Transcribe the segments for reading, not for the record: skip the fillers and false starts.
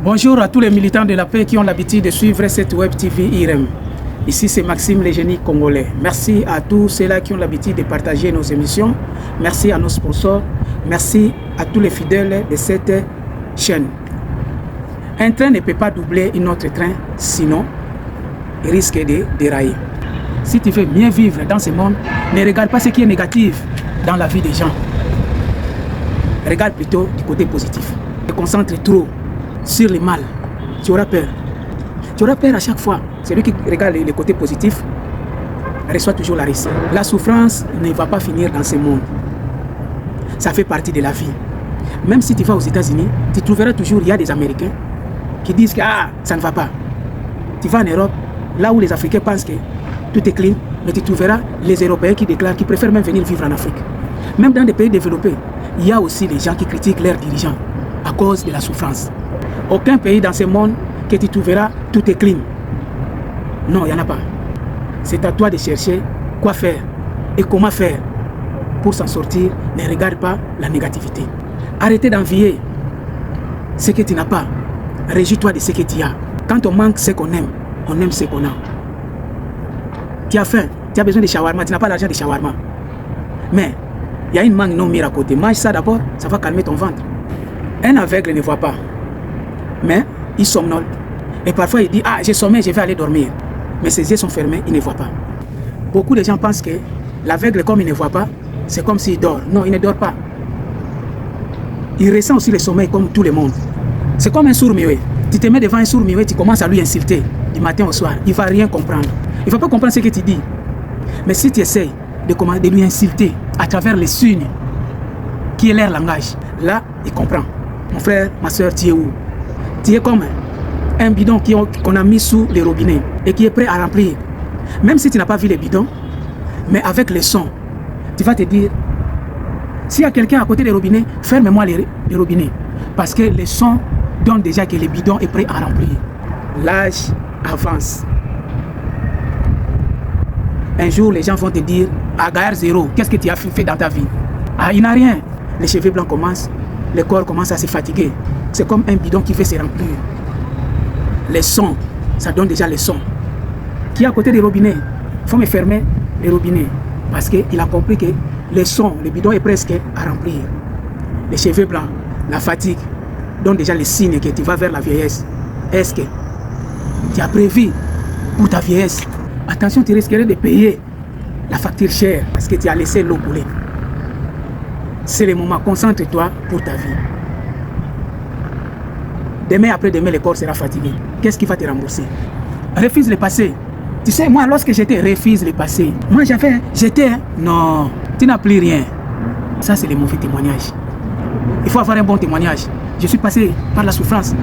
Bonjour à tous les militants de la paix qui ont l'habitude de suivre cette web TV IREM. Ici c'est Maxime, le génie congolais. Merci à tous ceux-là qui ont l'habitude de partager nos émissions. Merci à nos sponsors. Merci à tous les fidèles de cette chaîne. Un train ne peut pas doubler un autre train, sinon il risque de dérailler. Si tu veux mieux vivre dans ce monde, ne regarde pas ce qui est négatif dans la vie des gens. Regarde plutôt du côté positif. Ne te concentre trop sur le mal. Tu auras peur. Tu auras peur à chaque fois. Celui qui regarde le côté positif reçoit toujours la risque. La souffrance ne va pas finir dans ce monde. Ça fait partie de la vie. Même si tu vas aux États-Unis, tu trouveras toujours, il y a des Américains qui disent que ça ne va pas. Tu vas en Europe, là où les Africains pensent que tout est clean, mais tu trouveras les Européens qui déclarent qu'ils préfèrent même venir vivre en Afrique. Même dans des pays développés, il y a aussi des gens qui critiquent leurs dirigeants à cause de la souffrance. Aucun pays dans ce monde que tu trouveras tout est clean. Non, il n'y en a pas. C'est à toi de chercher quoi faire et comment faire pour s'en sortir. Ne regarde pas la négativité. Arrêtez d'envier ce que tu n'as pas. Régis-toi de ce que tu as. Quand on manque ce qu'on aime, on aime ce qu'on a. Tu as faim, tu as besoin de shawarma, tu n'as pas l'argent de shawarma. Mais il y a une mangue non mire à côté. Mange ça d'abord, ça va calmer ton ventre. Un aveugle ne voit pas, mais il somnole. Et parfois il dit, j'ai sommeil, je vais aller dormir. Mais ses yeux sont fermés, il ne voit pas. Beaucoup de gens pensent que l'aveugle, comme il ne voit pas, c'est comme s'il dort. Non, il ne dort pas. Il ressent aussi le sommeil comme tout le monde. C'est comme un sourd-muet. Tu te mets devant un sourd-muet, tu commences à lui insulter du matin au soir. Il ne va rien comprendre. Il ne va pas comprendre ce que tu dis. Mais si tu essayes de lui insulter à travers les signes, qui est leur langage, là, il comprend. Mon frère, ma soeur, tu es où? Tu es comme un bidon qu'on a mis sous les robinets et qui est prêt à remplir. Même si tu n'as pas vu les bidons, mais avec les sons, tu vas te dire, s'il y a quelqu'un à côté des robinets, ferme-moi les robinets. Parce que les sons donnent déjà que le bidon est prêt à remplir. L'âge avance. Un jour, les gens vont te dire, à Gaillard Zéro, qu'est-ce que tu as fait dans ta vie? Il n'a rien. Les cheveux blancs commencent, le corps commence à se fatiguer. C'est comme un bidon qui veut se remplir. Les sons, ça donne déjà les sons. Qui est à côté des robinets? Il faut me fermer les robinets. Parce qu'il a compris que les sons, le bidon est presque à remplir. Les cheveux blancs, la fatigue, donnent déjà les signes que tu vas vers la vieillesse. Est-ce que tu as prévu pour ta vieillesse? Attention, tu risquerais de payer la facture chère parce que tu as laissé l'eau couler. C'est le moment, concentre-toi pour ta vie. Demain après-demain, le corps sera fatigué. Qu'est-ce qui va te rembourser? Refuse le passé. Tu sais, moi, lorsque j'étais, refuse le passé. Moi, j'étais, non, tu n'as plus rien. Ça, c'est le mauvais témoignage. Il faut avoir un bon témoignage. Je suis passé par la souffrance.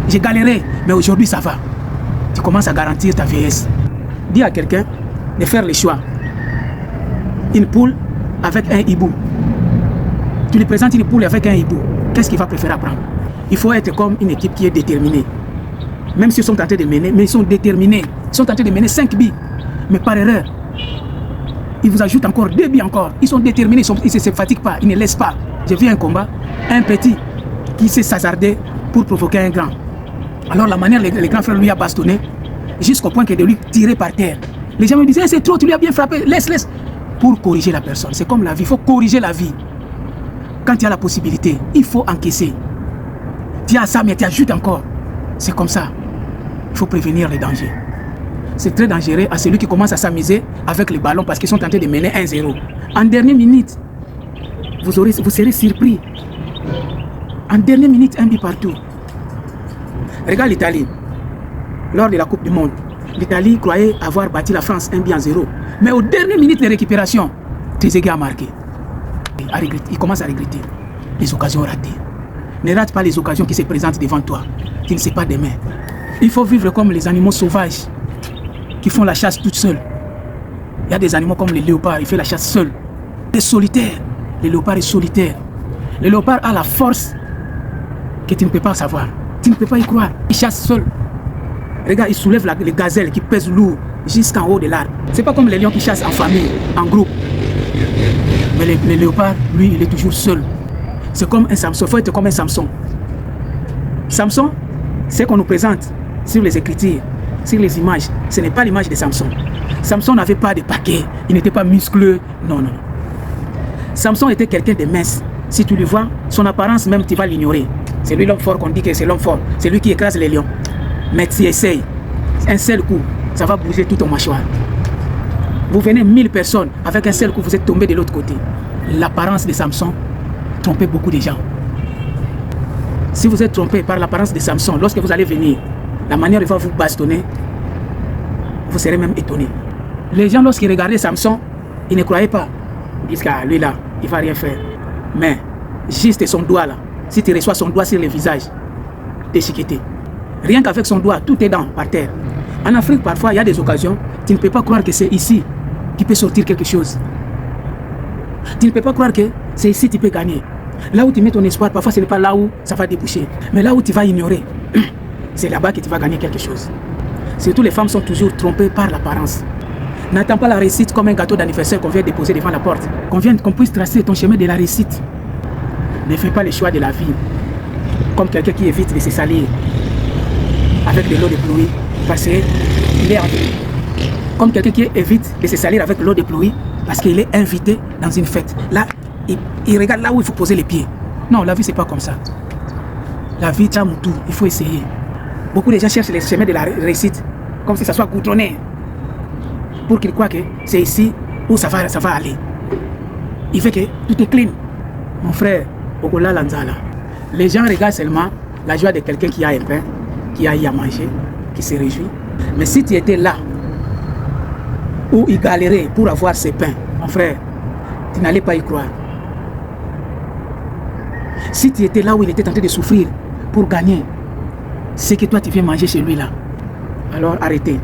J'ai galéré, mais aujourd'hui, ça va. Tu commences à garantir ta vieillesse. Dis à quelqu'un de faire le choix. Une poule avec un hibou. Tu lui présentes une poule avec un hibou. Qu'est-ce qu'il va préférer apprendre? Il faut être comme une équipe qui est déterminée. Même s'ils sont en train de mener, mais ils sont déterminés. Ils sont en train de mener 5 billes. Mais par erreur, ils vous ajoutent encore 2 billes encore. Ils sont déterminés, ils ne se fatiguent pas, ils ne laissent pas. J'ai vu un combat, un petit qui s'est hasardé pour provoquer un grand. Alors la manière, le grand frère lui a bastonné jusqu'au point que de lui tirer par terre. Les gens me disaient, c'est trop, tu lui as bien frappé, laisse. Pour corriger la personne. C'est comme la vie, il faut corriger la vie. Quand tu as la possibilité, il faut encaisser. Tu as ça, mais tu ajoutes encore. C'est comme ça. Il faut prévenir les dangers. C'est très dangereux à celui qui commence à s'amuser avec les ballons parce qu'ils sont tentés de mener 1-0. En dernière minute, vous serez surpris. En dernière minute, un but partout. Regarde l'Italie. Lors de la Coupe du Monde, l'Italie croyait avoir battu la France 1-0. Mais aux dernières minutes de récupération, Trezeguet a marqué. Il commence à regretter les occasions ratées. Ne rate pas les occasions qui se présentent devant toi. Tu ne sais pas demain. Il faut vivre comme les animaux sauvages qui font la chasse toutes seuls. Il y a des animaux comme les léopards, ils font la chasse seuls. Des solitaires. Le léopard est solitaire. Le léopard a la force que tu ne peux pas savoir. Tu ne peux pas y croire. Il chasse seul. Regarde, il soulève les gazelles qui pèsent lourd jusqu'en haut de l'arbre. C'est pas comme les lions qui chassent en famille, en groupe. Mais le léopard, lui, il est toujours seul. C'est comme un Samson. Il faut être comme un Samson. Samson, Ce qu'on nous présente sur les écritures, sur les images, ce n'est pas l'image de Samson. Samson n'avait pas de paquet, il n'était pas muscleux, non, non. Samson était quelqu'un de mince. Si tu le vois, son apparence même, tu vas l'ignorer. C'est lui l'homme fort qu'on dit que c'est l'homme fort. C'est lui qui écrase les lions. Mais tu essayes, un seul coup, ça va bouger tout ton mâchoire. Vous venez 1000 personnes, avec un seul coup, vous êtes tombé de l'autre côté. L'apparence de Samson trompait beaucoup de gens. Si vous êtes trompé par l'apparence de Samson, lorsque vous allez venir, la manière dont il va vous bastonner, vous serez même étonné. Les gens, lorsqu'ils regardaient Samson, ils ne croyaient pas. Ils disent que lui là, il ne va rien faire. Mais, juste son doigt là, si tu reçois son doigt sur le visage, t'es chiqueté. Rien qu'avec son doigt, tout est dans, par terre. En Afrique, parfois, il y a des occasions, tu ne peux pas croire que c'est ici qu'il peut sortir quelque chose. Tu ne peux pas croire que c'est ici que tu peux gagner. Là où tu mets ton espoir, parfois ce n'est pas là où ça va déboucher. Mais là où tu vas ignorer, c'est là-bas que tu vas gagner quelque chose. Surtout les femmes sont toujours trompées par l'apparence. N'attends pas la réussite comme un gâteau d'anniversaire qu'on vient déposer devant la porte. Qu'on puisse tracer ton chemin de la réussite. Ne fais pas le choix de la vie comme quelqu'un qui évite de se salir avec de l'eau de pluie parce qu'il est invité. Comme quelqu'un qui évite de se salir avec l'eau de pluie parce qu'il est invité dans une fête. Là, il regarde là où il faut poser les pieds. Non, la vie, c'est pas comme ça. La vie, tu as tout, il faut essayer. Beaucoup de gens cherchent les chemins de la réussite comme si ça soit goudronné pour qu'ils croient que c'est ici où ça va aller. Il fait que tout est clean. Mon frère, Okola Lanzala. Les gens regardent seulement la joie de quelqu'un qui a un pain, qui a eu à manger, qui se réjouit. Mais si tu étais là, où il galérait pour avoir ses pains, mon frère, tu n'allais pas y croire. Si tu étais là où il était en train de souffrir pour gagner ce que toi tu viens manger chez lui là, alors arrêtez.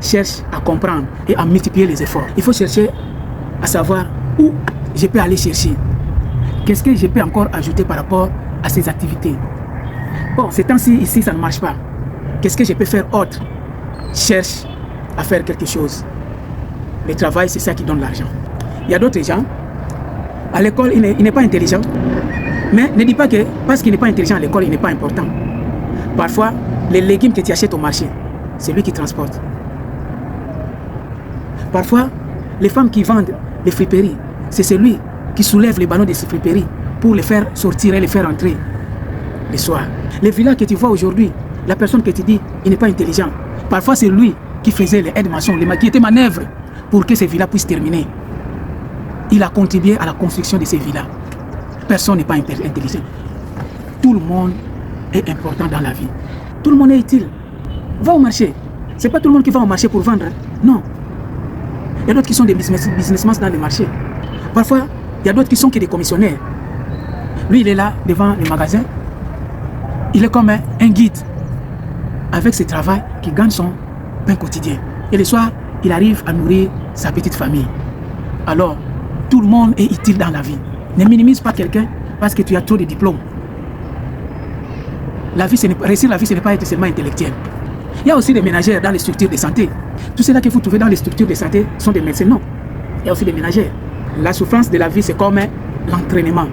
Cherche à comprendre et à multiplier les efforts. Il faut chercher à savoir où je peux aller chercher. Qu'est-ce que je peux encore ajouter par rapport à ces activités? Bon, ces temps-ci, ici, ça ne marche pas. Qu'est-ce que je peux faire autre? Cherche à faire quelque chose. Le travail, c'est ça qui donne l'argent. Il y a d'autres gens, à l'école, il n'est pas intelligent. Mais ne dis pas que parce qu'il n'est pas intelligent à l'école, il n'est pas important. Parfois, les légumes que tu achètes au marché, c'est lui qui transporte. Parfois, les femmes qui vendent les friperies, c'est celui qui soulève les ballons de ces friperies pour les faire sortir et les faire entrer le soir. Les villas que tu vois aujourd'hui, la personne que tu dis, il n'est pas intelligent. Parfois, c'est lui qui faisait les aides-maçons, qui était manœuvre pour que ces villas puissent terminer. Il a contribué à la construction de ces villas. Personne n'est pas intelligent. Tout le monde est important dans la vie. Tout le monde est utile. Va au marché. Ce n'est pas tout le monde qui va au marché pour vendre. Non. Il y a d'autres qui sont des businessmen dans le marché. Parfois, il y a d'autres qui sont que des commissionnaires. Lui, il est là devant le magasin. Il est comme un guide. Avec ce travail qui gagne son pain quotidien. Et le soir, il arrive à nourrir sa petite famille. Alors, tout le monde est utile dans la vie. Ne minimise pas quelqu'un parce que tu as trop de diplômes. Réussir la vie, ce n'est pas être seulement intellectuel. Il y a aussi des ménagères dans les structures de santé. Tout cela que vous trouvez dans les structures de santé sont des médecins. Non. Il y a aussi des ménagères. La souffrance de la vie, c'est comme l'entraînement.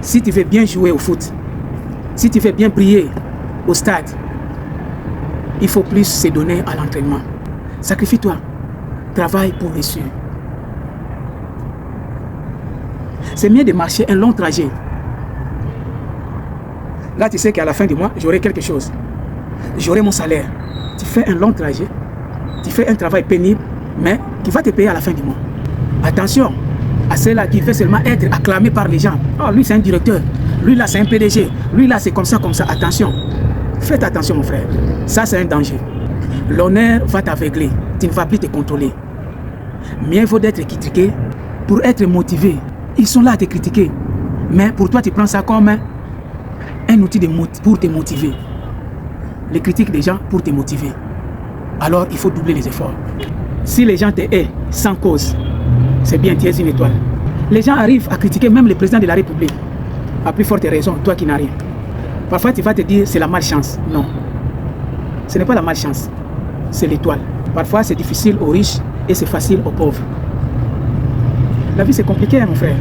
Si tu veux bien jouer au foot, si tu veux bien prier au stade, il faut plus se donner à l'entraînement. Sacrifie-toi. Travaille pour réussir. C'est mieux de marcher un long trajet. Là, tu sais qu'à la fin du mois, j'aurai quelque chose. J'aurai mon salaire. Tu fais un long trajet. Tu fais un travail pénible, mais qui va te payer à la fin du mois. Attention à ceux-là qui veulent seulement être acclamés par les gens. Oh, lui, c'est un directeur. Lui, là, c'est un PDG. Lui, là, c'est comme ça, comme ça. Attention. Faites attention, mon frère. Ça, c'est un danger. L'honneur va t'aveugler. Tu ne vas plus te contrôler. Mieux vaut d'être critiqué pour être motivé. Ils sont là à te critiquer. Mais pour toi, tu prends ça comme un outil pour te motiver. Les critiques des gens pour te motiver. Alors, il faut doubler les efforts. Si les gens te haïssent sans cause, c'est bien, tu es une étoile. Les gens arrivent à critiquer même le président de la République. À plus forte raison, toi qui n'as rien. Parfois, tu vas te dire, c'est la malchance. Non. Ce n'est pas la malchance. C'est l'étoile. Parfois, c'est difficile aux riches et c'est facile aux pauvres. La vie, c'est compliqué, mon frère.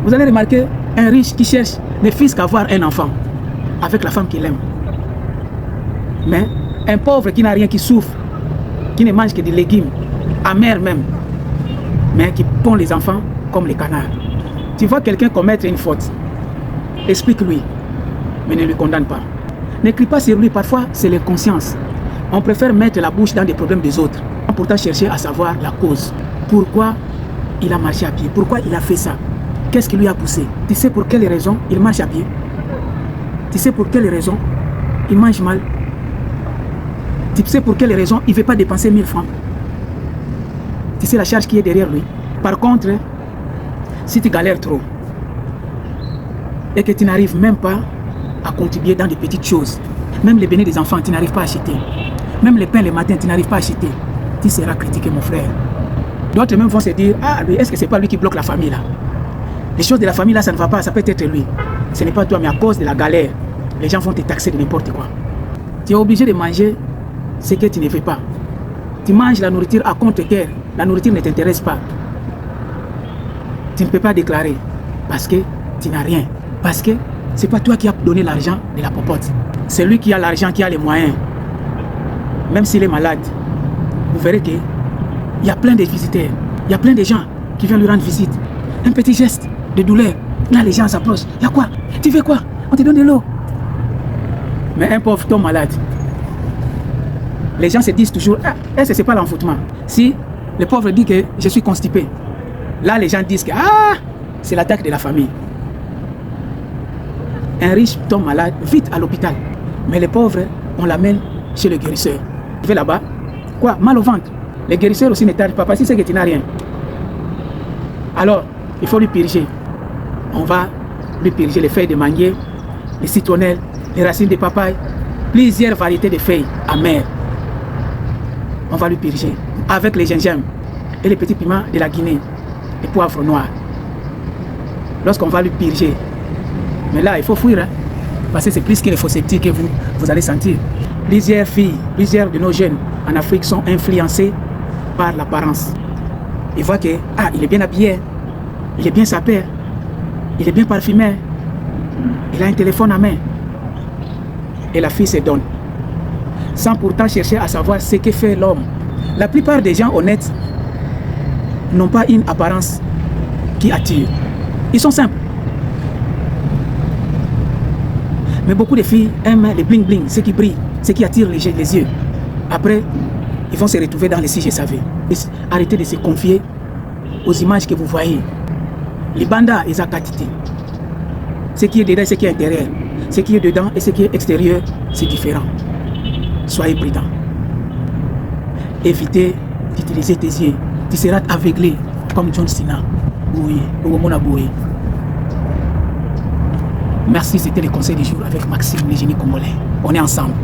Vous allez remarquer, un riche qui cherche ne fût qu'à avoir un enfant. avec la femme qu'il aime. Mais un pauvre qui n'a rien, qui souffre, qui ne mange que des légumes, amers même, mais qui pond les enfants comme les canards. Tu vois quelqu'un commettre une faute, explique-lui, mais ne lui condamne pas. Ne crie pas sur lui, parfois c'est l'inconscience. On préfère mettre la bouche dans des problèmes des autres, sans pourtant chercher à savoir la cause. Pourquoi il a marché à pied? Pourquoi il a fait ça? Qu'est-ce qui lui a poussé? Tu sais pour quelle raison il marche à pied? Tu sais pour quelle raison il mange mal? Tu sais pour quelle raison il ne veut pas dépenser 1000 francs? Tu sais la charge qui est derrière lui. Par contre, si tu galères trop et que tu n'arrives même pas à contribuer dans des petites choses, même les beignets des enfants, tu n'arrives pas à acheter. Même les pains le matin, tu n'arrives pas à acheter. Tu seras critiqué, mon frère. D'autres même vont se dire, ah, est-ce que ce n'est pas lui qui bloque la famille là? Les choses de la famille là, ça ne va pas, ça peut être lui. Ce n'est pas toi, mais à cause de la galère, les gens vont te taxer de n'importe quoi. Tu es obligé de manger ce que tu ne veux pas. Tu manges la nourriture à contre-cœur. La nourriture ne t'intéresse pas. Tu ne peux pas déclarer parce que tu n'as rien. Parce que ce n'est pas toi qui as donné l'argent de la popote. C'est lui qui a l'argent, qui a les moyens. Même s'il est malade, vous verrez qu'il y a plein de visiteurs. Il y a plein de gens qui viennent lui rendre visite. Un petit geste de douleur. Là, les gens s'approchent. Il y a quoi? Tu veux quoi? On te donne de l'eau. Mais un pauvre tombe malade. Les gens se disent toujours, ah, est-ce que ce n'est pas l'envoûtement? Si le pauvre dit que je suis constipé, là les gens disent que ah, c'est l'attaque de la famille. Un riche tombe malade, vite à l'hôpital. Mais les pauvres, on l'amène chez le guérisseur. Tu vas là-bas, quoi? Mal au ventre. Le guérisseur aussi ne t'arrive pas parce qu'il sait que tu n'as rien. Alors, il faut lui purger. On va lui purger les feuilles de manguier, les citronnelles, les racines de papaye, plusieurs variétés de feuilles amères. On va lui purger avec les gingembre et les petits piments de la Guinée, les poivres noirs. Lorsqu'on va lui purger, mais là il faut fuir, hein, parce que c'est plus que les faussetés que vous allez sentir. Plusieurs filles, plusieurs de nos jeunes en Afrique sont influencés par l'apparence. Ils voient que ah, il est bien habillé, il est bien sapé, il est bien parfumé, il a un téléphone à main. Et la fille se donne, sans pourtant chercher à savoir ce que fait l'homme. La plupart des gens honnêtes n'ont pas une apparence qui attire. Ils sont simples. Mais beaucoup de filles aiment les bling bling, ce qui brille, ce qui attire les yeux. Après, ils vont se retrouver dans les si je savais. Arrêtez de se confier aux images que vous voyez. Les bandas, ils ont quantité. Ce qui est dedans et ce qui est intérieur. Ce qui est dedans et ce qui est extérieur, c'est différent. Soyez prudents. Évitez d'utiliser tes yeux. Tu seras aveuglé comme John Cena. Merci, c'était le conseil du jour avec Maxime, le génie congolais. On est ensemble.